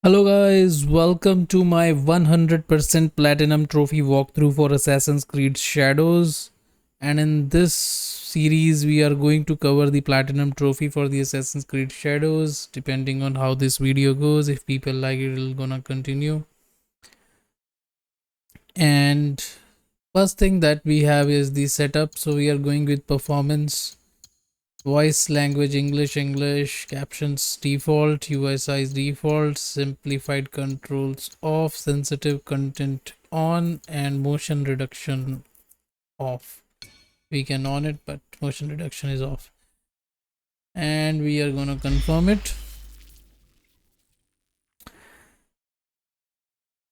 Hello guys, welcome to my 100% Platinum Trophy walkthrough for Assassin's Creed Shadows. And in this series, we are going to cover the Platinum Trophy for the Assassin's Creed Shadows. Depending on how this video goes, if people like it, we're gonna continue. And first thing that we have is the setup. So we are going with performance. Voice language English, captions default, UI size default, simplified controls off, sensitive content on, and motion reduction off. We can on it, but motion reduction is off. And we are gonna confirm it.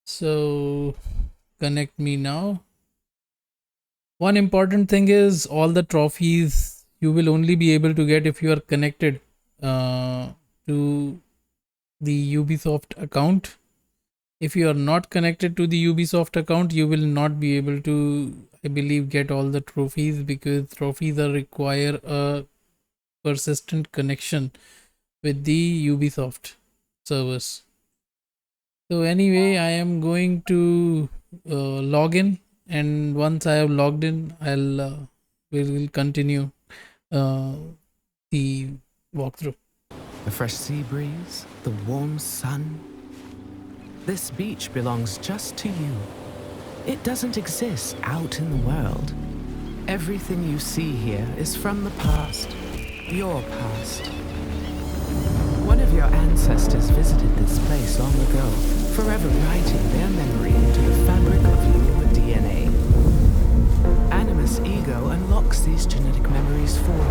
So connect me now. One important thing is all the trophies you will only be able to get if you are connected to the Ubisoft account. If you are not connected to the Ubisoft account, you will not be able to, I believe, get all the trophies, because trophies are require a persistent connection with the Ubisoft servers. So anyway, I am going to log in, and once I have logged in, we will continue the walkthrough. A fresh sea breeze, the warm sun. This beach belongs just to you. It doesn't exist out in the world. Everything you see here is from the past, your past. One of your ancestors visited this place long ago, forever writing their memory into the fabric of your DNA. Animus Ego unlocks these genetic memories for you.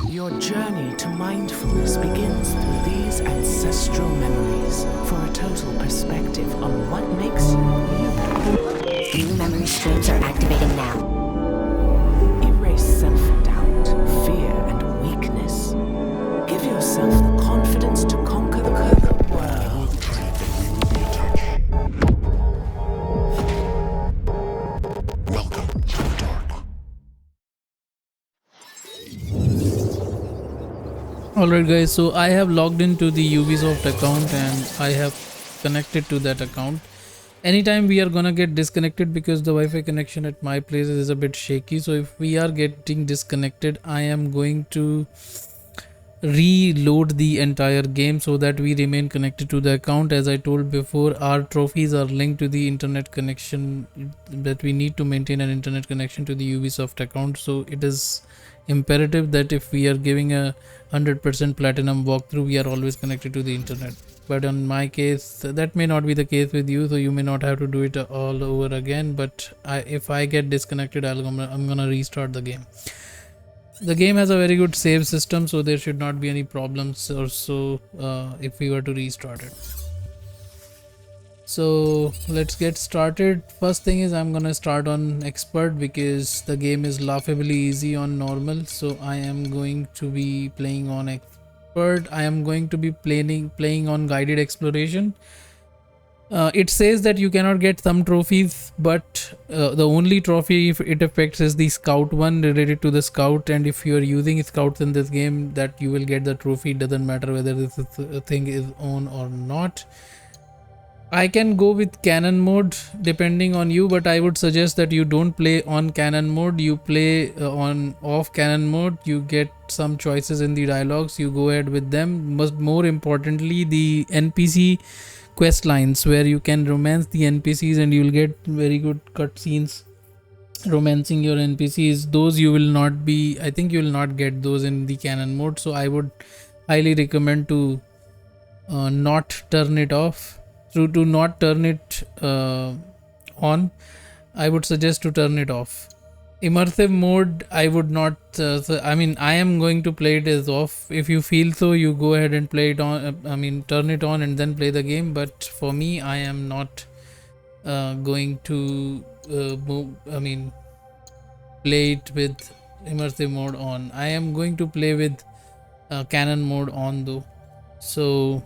Your journey to mindfulness begins through these ancestral memories for a total perspective on what makes you you. New memory streams are activating now. Erase self-doubt, fear, and weakness. Give yourself the confidence to conquer the world. Welcome to the dark. Alright guys, so I have logged into the Ubisoft account and I have connected to that account. Anytime we are gonna get disconnected because the Wi-Fi connection at my place is a bit shaky, so if we are getting disconnected, I am going to reload the entire game so that we remain connected to the account. As I told before, our trophies are linked to the internet connection, that we need to maintain an internet connection to the Ubisoft account. So it is imperative that if we are giving a 100% platinum walkthrough, we are always connected to the internet. But in my case, that may not be the case with you, so you may not have to do it all over again. But if I get disconnected, I'm gonna restart the game. The game has a very good save system, so there should not be any problems or so if we were to restart it. So let's get started. First thing is I'm gonna start on expert because the game is laughably easy on normal. So I am going to be playing on expert. I am going to be playing on guided exploration. It says that you cannot get some trophies, but the only trophy it affects is the scout one, related to the scout, and if you are using scouts in this game, that you will get the trophy. It doesn't matter whether this thing is on or not. I can go with canon mode depending on you, but I would suggest that you don't play on canon mode. You play on off canon mode. You get some choices in the dialogues, you go ahead with them. More importantly, the NPC quest lines where you can romance the NPCs and you will get very good cutscenes romancing your NPCs. Those you will not be, I think you will not get those in the canon mode. So I would highly recommend to not turn it off. To not turn it on, I would suggest to turn it off. Immersive mode, I would not I mean, I am going to play it as off. If you feel so, you go ahead and play it on, turn it on and then play the game. But for me, I am not going to play it with immersive mode on. I am going to play with canon mode on though. So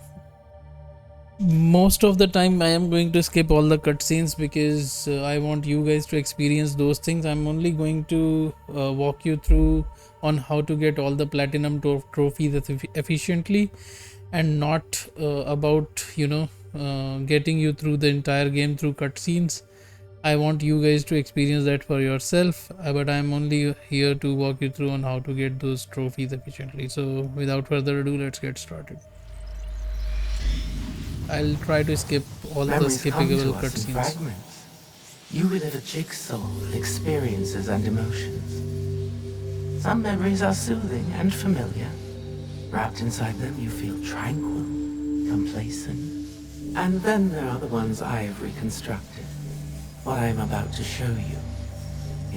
most of the time I am going to skip all the cutscenes because I want you guys to experience those things. I'm only going to walk you through on how to get all the platinum trophies efficiently, and not about getting you through the entire game through cutscenes. I want you guys to experience that for yourself, but I'm only here to walk you through on how to get those trophies efficiently. So without further ado, let's get started. I'll try to skip all the Memories come to skippable us in cutscenes. fragments. You relive a jigsaw of experiences and emotions. Some memories are soothing and familiar. Wrapped inside them, you feel tranquil, complacent. And then there are the ones I have reconstructed. What I am about to show you.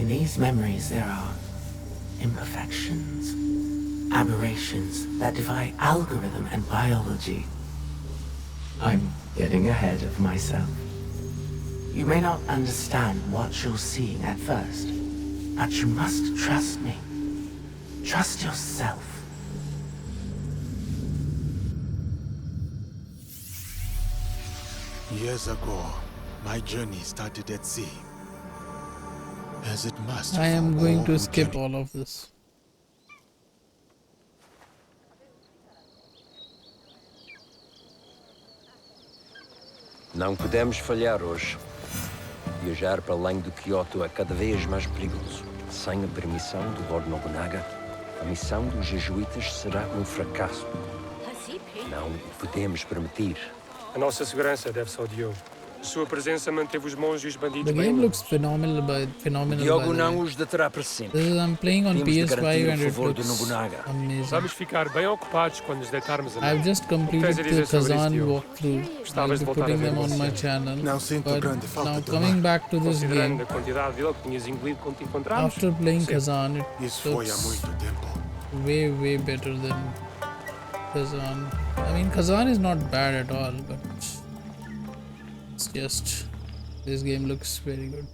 In these memories, there are imperfections, aberrations that defy algorithm and biology. I'm getting ahead of myself. You may not understand what you're seeing at first, but you must trust me. Trust yourself. Years ago, my journey started at sea. As it must I am for going all to who skip journey. all of this. Não podemos falhar hoje. Viajar para além de Kyoto é cada vez mais perigoso. Sem a permissão do Lord Nobunaga, a missão dos jesuítas será um fracasso. Não o podemos permitir. A nossa segurança deve-se ao Diogo. Sua presença manteve os monges e os bandidos The bem game longe. looks phenomenal by Diogo the não way. os deterá para sempre. This is, I'm playing on Temos de PS5 garantir o and it favor do looks Nobunaga. amazing. Vamos ficar bem ocupados quando nos deitarmos a I've noite. just O que tens a completed the dizer sobre isso, Kazan Diogo? walkthrough. I'll Gostavas be de voltar a putting ver them on você. my channel. Não sinto But grande falta now do coming mar. back to this Considerando game, a quantidade dele que tinhas engolido quando te encontramos. after playing Sim. Kazan, it Isso foi há looks muito tempo. way better than Kazan. I mean, Kazan is not bad at all, but it's just this game looks very good.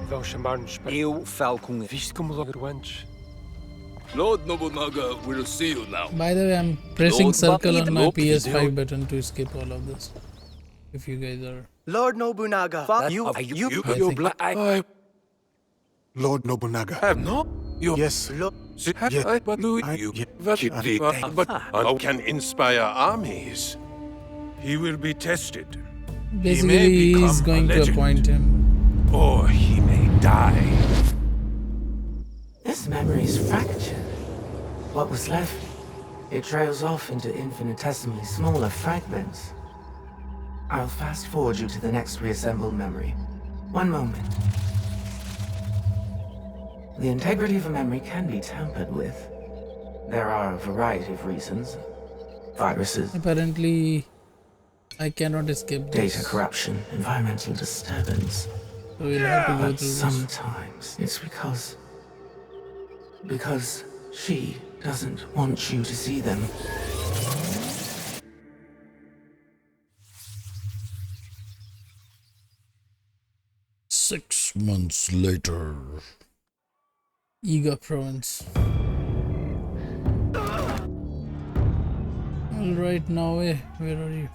Vão chamar-nos para... Eu falo com ele. Viste como logo antes? Lord Nobunaga will see you now. By the way, I'm pressing Lord circle on my Lord PS5 Lord- button to skip all of this. If you guys are, Lord Nobunaga, You think- black. Lord Nobunaga. have no. You Yes. Yeah, but do I- you? yeah, But how can inspire armies? He will be tested, basically he's become a going to legend. appoint him. or he may die. This memory is fractured. What was left, it trails off into infinitesimally smaller fragments. I'll fast forward you to the next reassembled memory. One moment. The integrity of a memory can be tampered with. There are a variety of reasons. Viruses, Apparently, I cannot escape data this. corruption, environmental disturbance. So we'll have to go But through this. sometimes it's because she doesn't want you to see them. Six months later. Iga province. Alright, now where are you?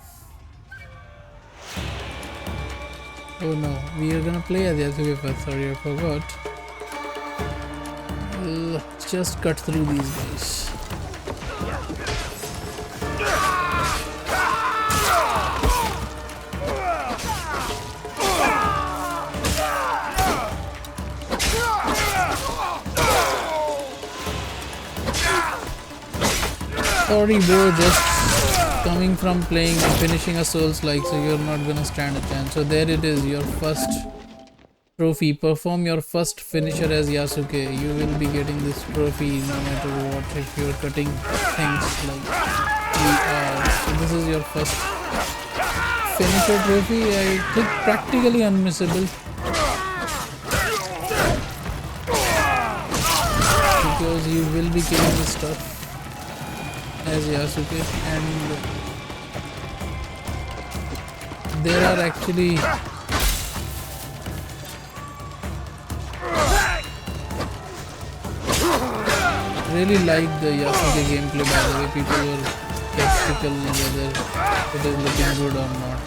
Oh no, we are gonna play as Yasuke first. Sorry, I forgot. Let's just cut through these guys. Sorry bro, just coming from playing and finishing a Souls-like, so you're not gonna stand a chance. So there it is, your first trophy. Perform your first finisher as Yasuke. You will be getting this trophy no matter what, if you're cutting things like we are. So this is your first finisher trophy. I think practically unmissable, because you will be killing this stuff as Yasuke, and there are actually really like the Yasuke gameplay, by the way. People were skeptical whether it is looking good or not.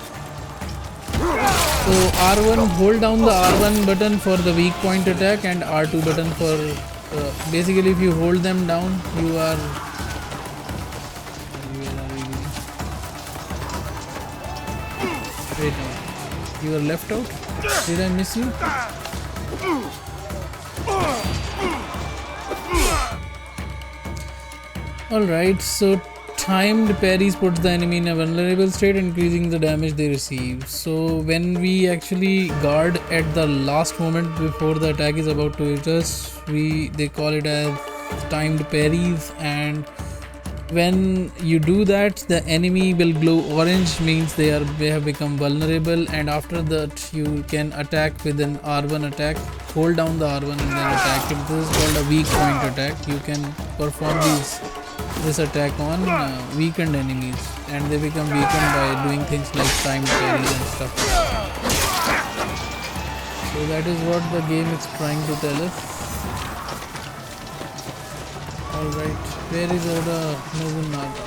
So R1, hold down the R1 button for the weak point attack and R2 button for basically if you hold them down you are where are we going? Wait now, you are left out? Did I miss you? Alright, so timed parries puts the enemy in a vulnerable state, increasing the damage they receive. So when we actually guard at the last moment before the attack is about to hit us, they call it as timed parries, and when you do that the enemy will glow orange, means they have become vulnerable, and after that you can attack with an R1 attack. Hold down the R1 and then attack it. This is called a weak point attack. You can perform this attack on weakened enemies, and they become weakened by doing things like timed parries and stuff. So that is what the game is trying to tell us. Alright, where is Oda Nobunaga?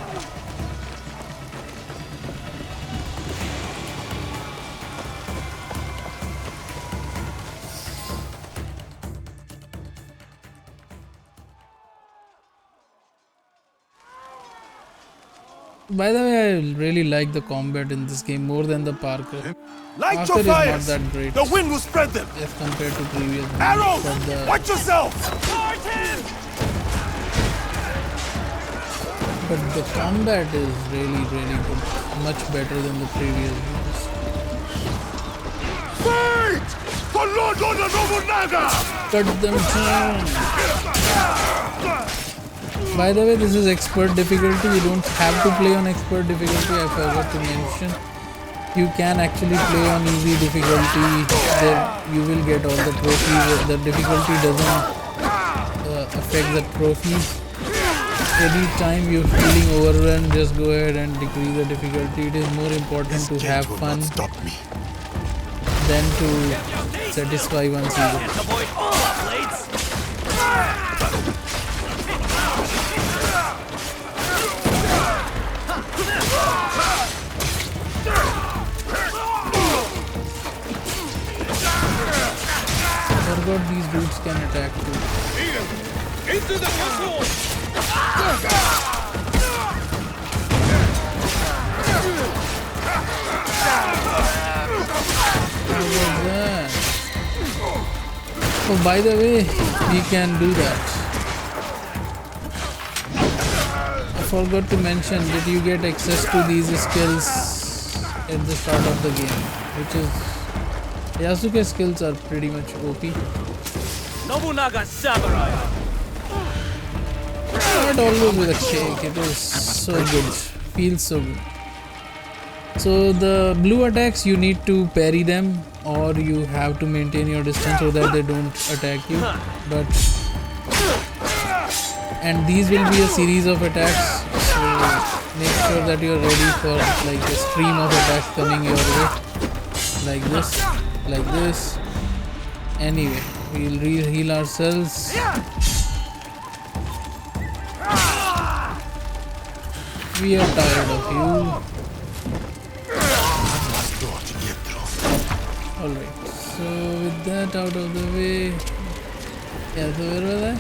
By the way, I really like the combat in this game more than the Parker. Light Parker your is not fires! that great The wind will spread them! as compared to previous games, Arrows! but Watch yourself! the combat is really good, much better than the previous games. Fight! For Lord Oda Nobunaga! Cut them down. By the way, this is expert difficulty. You don't have to play on expert difficulty. I forgot to mention. You can actually play on easy difficulty. There you will get all the trophies. The difficulty doesn't affect the trophies. Anytime you're feeling overrun, just go ahead and decrease the difficulty. It is more important to have fun than to satisfy one's ego. Forgot these dudes can attack too. Into the castle! What was that? Oh, by the way, we can do that. I forgot to mention that you get access to these skills at the start of the game, which is Yasuke's skills are pretty much OP. Nobunaga Samurai. Not always with a shake, it is so good, feels so good. So the blue attacks, you need to parry them or you have to maintain your distance so that they don't attack you. And these will be a series of attacks, so make sure that you're ready for like a stream of attacks coming your way, like this. Anyway, we'll heal ourselves. We are tired of you. Alright, so with that out of the way, yeah, so where was I?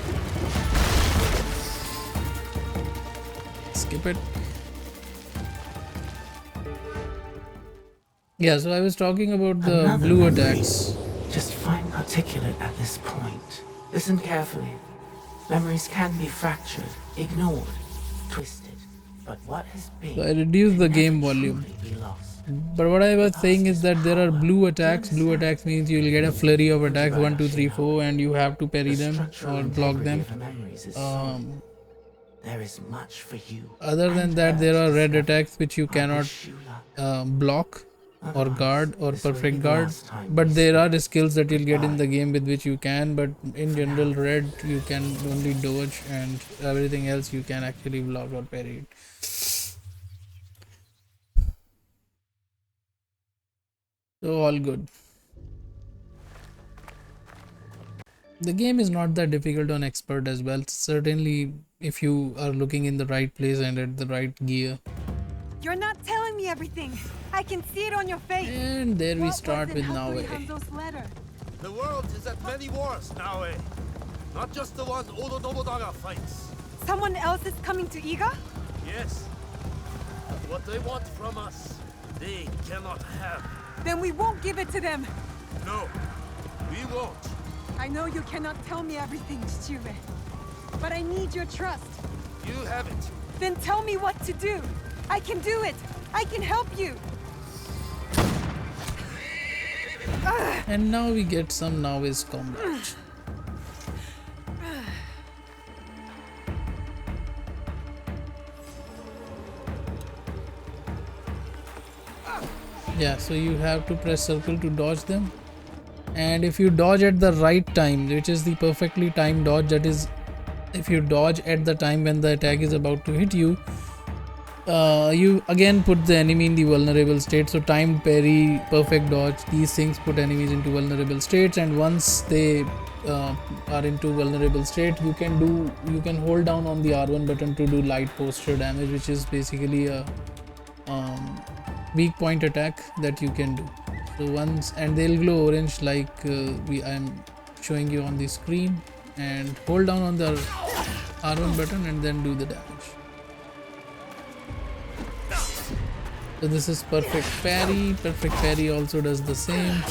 Skip it. Yeah, so I was talking about the Another blue memory. attacks. Just fine articulate at this point. Listen carefully. Memories can be fractured, ignored, twisted. But what has been So I reduced the can game never volume. truly be lost. But what I was saying is that there are blue attacks. Blue attacks means you will get a flurry of attacks 1, 2, 3, 4, and you have to parry The them structural or block integrity them. of the memories is solid. There is much for you. Other than and that, her there to are red discover. attacks which you I cannot wish you luck. block or Otherwise, guard or this will be perfect the guard. last time But we there speak. are skills that you'll get in the Goodbye. game with which you can. But in general, red you can only dodge, and everything else you can actually block or parry it. So all good. The game is not that difficult on expert as well. Certainly if you are looking in the right place and at the right gear. You're not telling me everything. I can see it on your face. And there we What start was with in Naue. Hanzo's letter? The world is at many wars now, eh? Not just the one Oda Nobunaga fights. Someone else is coming to Iga? Yes. But what they want from us, they cannot have. Then we won't give it to them. No, we won't. I know you cannot tell me everything, Chichire. But I need your trust. You have it. Then tell me what to do. I can do it. I can help you. And now we get some novice combat. Yeah, so you have to press circle to dodge them. And if you dodge at the right time, which is the perfectly timed dodge, that is, if you dodge at the time when the attack is about to hit you, you again put the enemy in the vulnerable state. So timed parry, perfect dodge, these things put enemies into vulnerable states, and once they are into vulnerable state, you can hold down on the R1 button to do light posture damage, which is basically a weak point attack that you can do. So once, and they'll glow orange like I'm showing you on the screen, and hold down on the R1 button and then do the damage. So this is perfect parry. Perfect parry also does the same.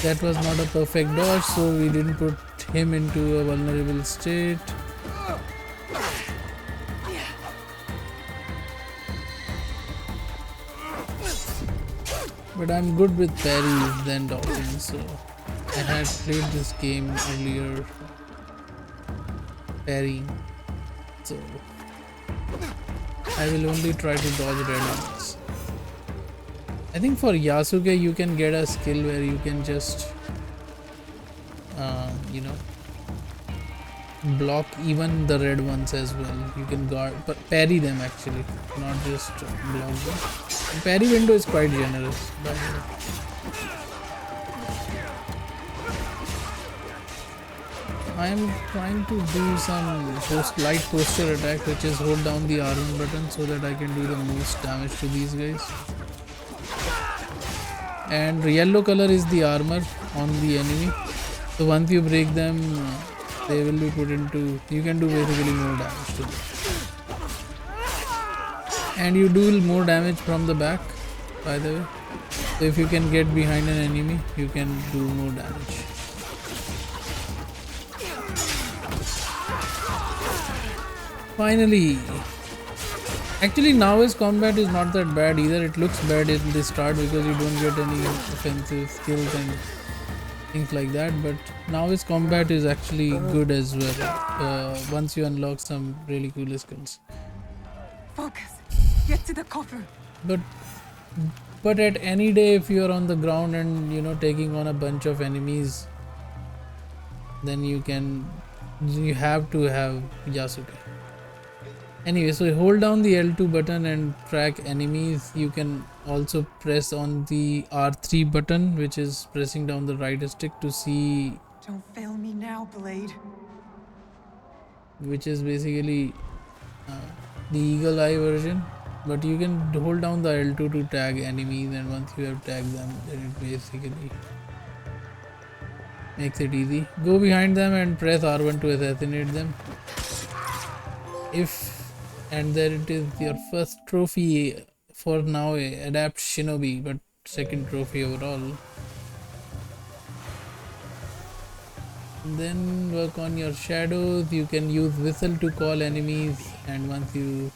That was not a perfect dodge, so we didn't put him into a vulnerable state. But I'm good with parries than dodging, so I had played this game earlier parrying, so I will only try to dodge red ones. I think for Yasuke you can get a skill where you can just block even the red ones as well. You can guard, but parry them actually, not just block them. The parry window is quite generous, by the way. I am trying to do some light posture attack, which is hold down the R1 button so that I can do the most damage to these guys. And yellow color is the armor on the enemy, so once you break them, they will be put into, you can do basically more damage to them. And you do more damage from the back, by the way. So if you can get behind an enemy, you can do more damage. Finally, actually now's combat is not that bad either. It looks bad in the start because you don't get any offensive skills and things like that, but now's combat is actually good as well once you unlock some really cool skills. Focus. Get to the coffer. But at any day, if you are on the ground and taking on a bunch of enemies, then you have to have Yasuke. Anyway, so hold down the L2 button and track enemies. You can also press on the R3 button, which is pressing down the right stick to see. Don't fail me now, Blade. Which is basically the eagle eye version. But you can hold down the L2 to tag enemies, and once you have tagged them, then it basically makes it easy. Go behind them and press R1 to assassinate them. And there it is, your first trophy for now, adapt Shinobi, but second trophy overall. And then work on your shadows. You can use whistle to call enemies, and once you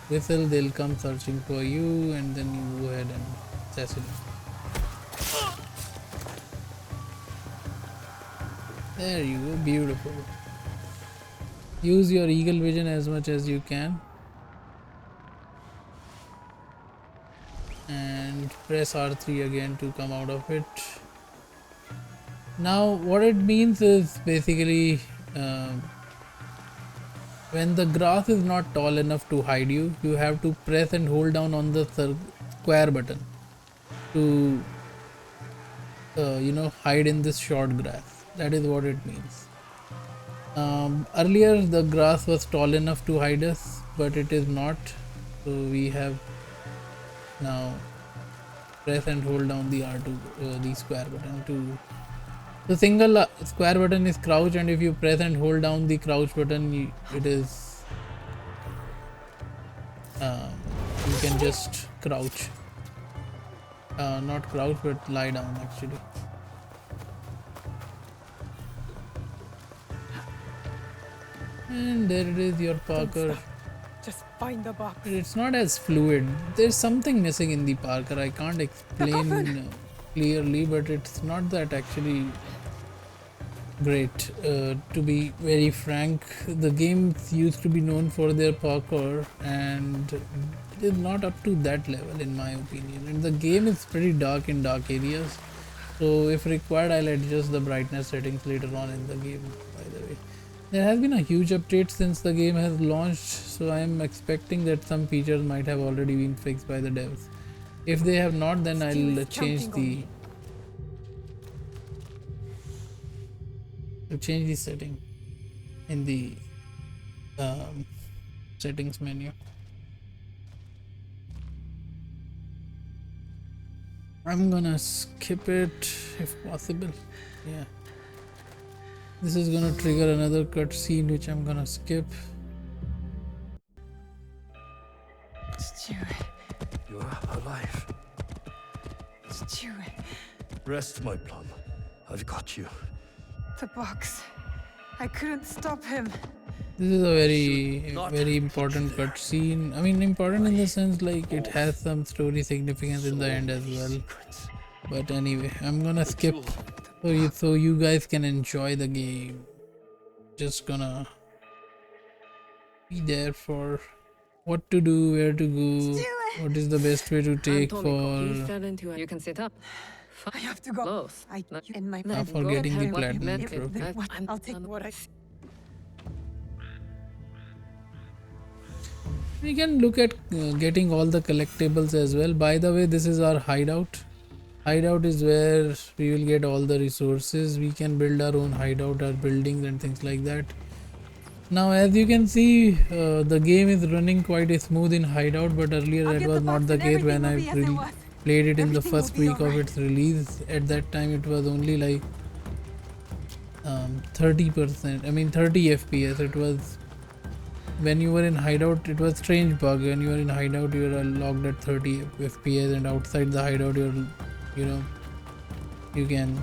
whistle, they'll come searching for you, and then you go ahead and assassinate. There you go, beautiful. Use your eagle vision as much as you can and press R3 again to come out of it. Now what it means is basically when the grass is not tall enough to hide you, you have to press and hold down on the square button to hide in this short grass. That is what it means. Earlier the grass was tall enough to hide us, but it is not. So we have now press and hold down the R2, the square button to. The single square button is crouch, and if you press and hold down the crouch button, it is you can just crouch. Not crouch, but lie down actually. And there it is, your Parker. Just find the box. It's not as fluid. There's something missing in the Parker. I can't explain clearly, but it's not that actually great. To be very frank, the games used to be known for their Parker, and it is not up to that level in my opinion. And the game is pretty dark in dark areas. So if required, I'll adjust the brightness settings later on in the game, by the way. There has been a huge update since the game has launched, so I am expecting that some features might have already been fixed by the devs. If they have not, then I'll change the setting in the settings menu. I'm gonna skip it if possible. Yeah. This is gonna trigger another cutscene which I'm gonna skip. You are alive. Rest, my plum. I've got you. The box. I couldn't stop him. This is a very important cutscene. I mean, important in the sense like it has some story significance in the end as well. But anyway, I'm gonna skip so you guys can enjoy the game. Just gonna be there for what to do, where to go, what is the best way to take for You can sit up. I have to go. In my for getting the platinum trophy. I'll take what I. We can look at getting all the collectibles as well. By the way, this is our hideout. Hideout is where we will get all the resources. We can build our own hideout, our buildings and things like that. Now as you can see, the game is running quite smooth in hideout, but earlier that was not the case when I played it in the first week of its release. At that time it was only like 30%, I mean 30 FPS. It was when you were in hideout, it was strange bug. When you were in hideout, you were logged at 30 FPS, and outside the hideout, you can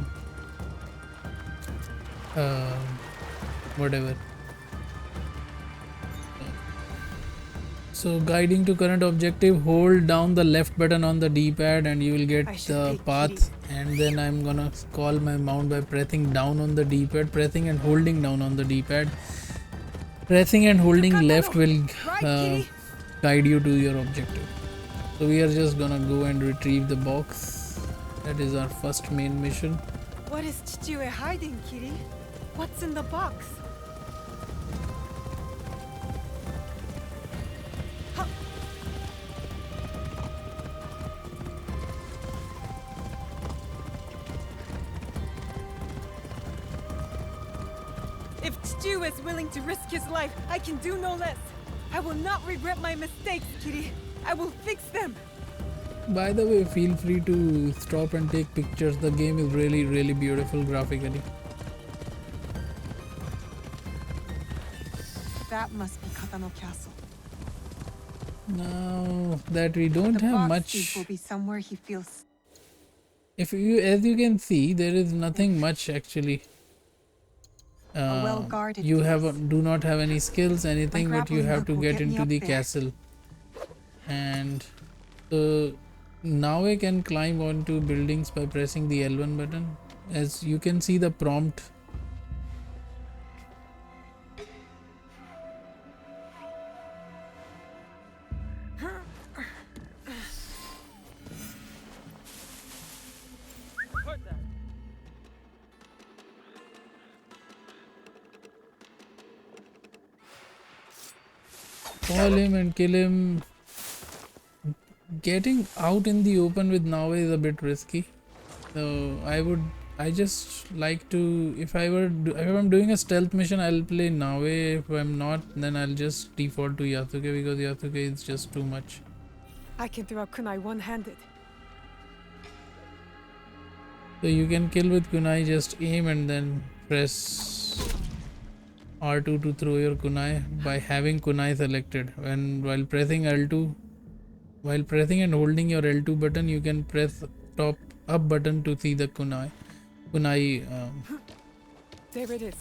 whatever. So guiding to current objective, hold down the left button on the D-pad and you will get the path. And then I'm gonna call my mount by pressing down on the D-pad, pressing and holding down on the D-pad. Pressing and holding left will guide you to your objective. So we are just gonna go and retrieve the box. That is our first main mission. What is Chichue hiding, Kitty? What's in the box? If Stu is willing to risk his life, I can do no less. I will not regret my mistakes, Kitty. I will fix them. By the way, feel free to stop and take pictures. The game is really beautiful graphically. That must be Katano Castle. Now that we don't have much, will be somewhere he feels. as you can see, there is nothing much actually. You do not have any skills, anything, but you have to get into the castle. And now I can climb onto buildings by pressing the L1 button. As you can see the prompt. Call him and kill him. Getting out in the open with Nawe is a bit risky. So I just like to, if I'm doing a stealth mission, I'll play Nawe. If I'm not, then I'll just default to Yasuke because Yasuke is just too much. I can throw kunai one-handed. So you can kill with kunai, just aim and then press R2 to throw your kunai by having kunai selected. While pressing L2, while pressing and holding your L2 button, you can press top up button to see the kunai. There it is.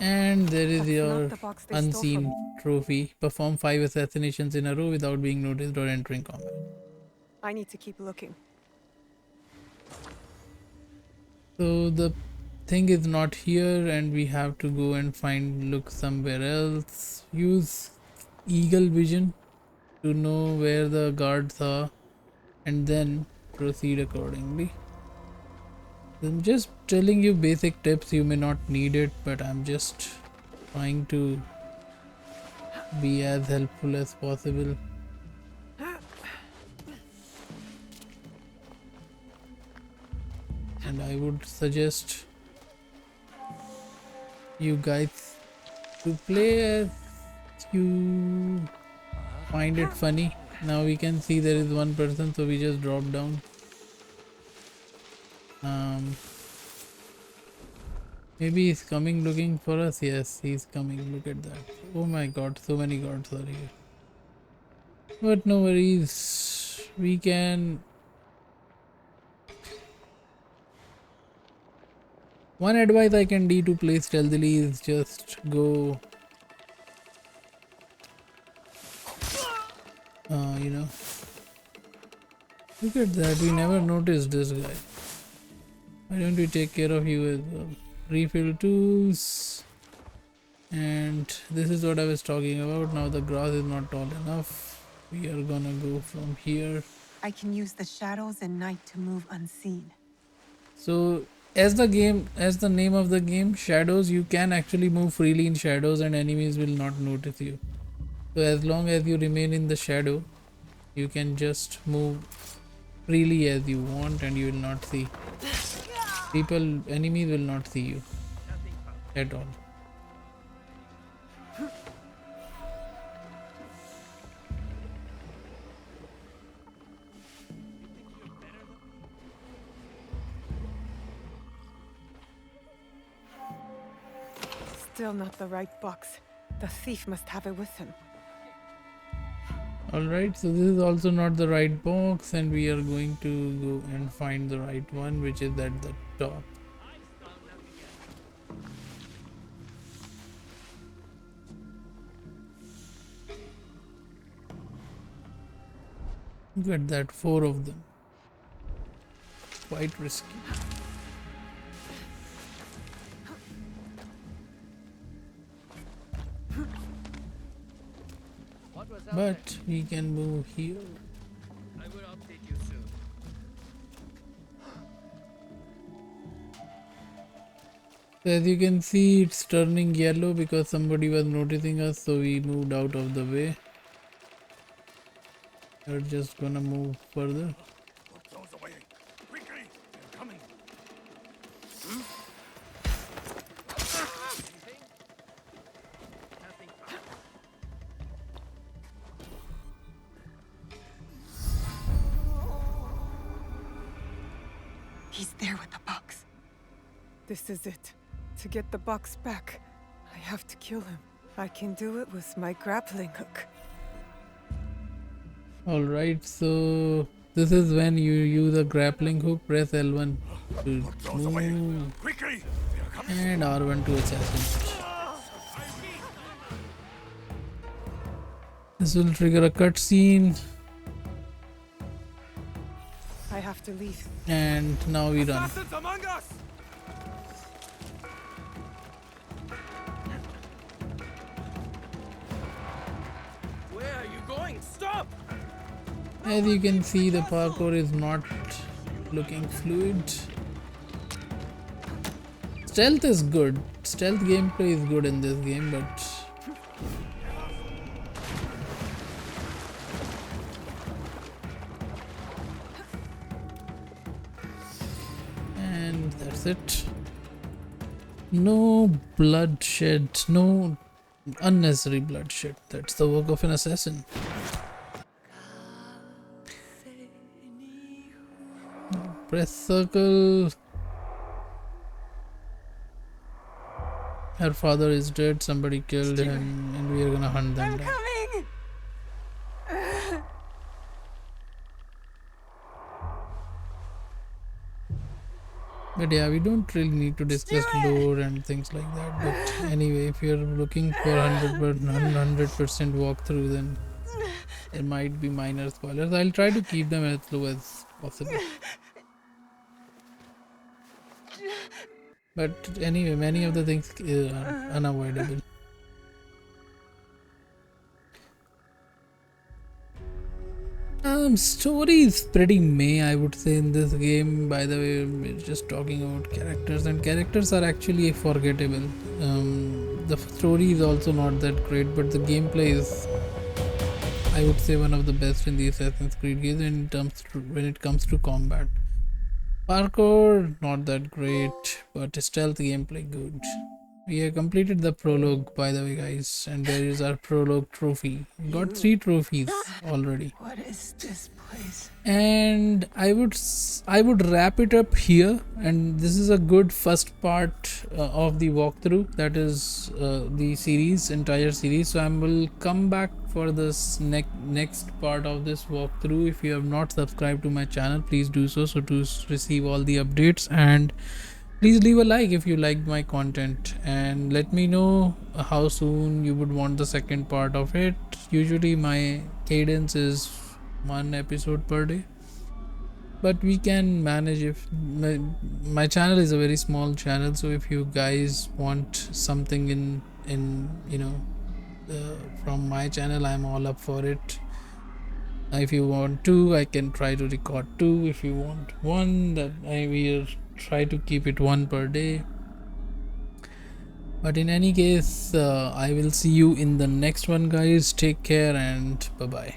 And there is That's not your the box they stole from unseen trophy. Perform 5 assassinations in a row without being noticed or entering combat. I need to keep looking. So the thing is not here and we have to go and look somewhere else. Use eagle vision to know where the guards are and then proceed accordingly. I'm just telling you basic tips, you may not need it, but I'm just trying to be as helpful as possible. And I would suggest you guys to play as you find it funny. Now we can see there is one person, so we just drop down. Maybe he's coming looking for us. Yes, he's coming. Look at that. Oh my god, so many guards are here. But no worries. We can... One advice I can do to play stealthily is just go... you know... Look at that, we never noticed this guy. Why don't we take care of you as well? Refill tools. And this is what I was talking about. Now the grass is not tall enough. We are gonna go from here. I can use the shadows and night to move unseen. So as the name of the game, shadows, you can actually move freely in shadows and enemies will not notice you. So as long as you remain in the shadow, you can just move freely as you want and you will not see. Enemies will not see you at all. Still not the right box. The thief must have it with him. Alright, so this is also not the right box and we are going to go and find the right one, which is at the top. Look at that, 4 of them. Quite risky. But we can move here. I will update you soon. So as you can see, it's turning yellow because somebody was noticing us, so we moved out of the way. We're just gonna move further. Put those away. Quickly! They're coming. He's there with the box. This is it. To get the box back, I have to kill him. I can do it with my grappling hook. Alright, so this is when you use a grappling hook, press L1 to move Quickly! and R1 to assassinate. This will trigger a cutscene I have to leave. and now we run. Assassins among us! Where are you going? Stop! As you can see, the parkour is not looking fluid. Stealth is good. Stealth gameplay is good in this game, but That's it. No bloodshed, no unnecessary bloodshed. That's the work of an assassin. Press circle. Her father is dead, somebody killed him, and we are gonna hunt them down. Coming! But yeah, we don't really need to discuss lore and things like that. But anyway, if you're looking for 100% walkthrough, then there might be minor spoilers. I'll try to keep them as low as possible. But anyway, many of the things are unavoidable. Story is pretty meh, I would say, in this game. By the way, we're just talking about characters, and characters are actually forgettable. The story is also not that great, but the gameplay is, I would say, one of the best in the Assassin's Creed games when it comes to combat. Parkour not that great, but stealth gameplay good. We have completed the prologue, by the way, guys, and there is our prologue trophy. Got 3 trophies already. What is this place? And I would wrap it up here, and this is a good first part of the walkthrough, that is the entire series. So I will come back for this next part of this walkthrough. If you have not subscribed to my channel, please do so to receive all the updates, and please leave a like if you liked my content, and let me know how soon you would want the second part of it. Usually my cadence is 1 episode per day, but we can manage. If my channel is a very small channel, so if you guys want something in from my channel, I'm all up for it. If you want 2, I can try to record 2. If you want 1, that I will try to keep it 1 per day. But in any case, I will see you in the next one, guys. Take care and bye bye.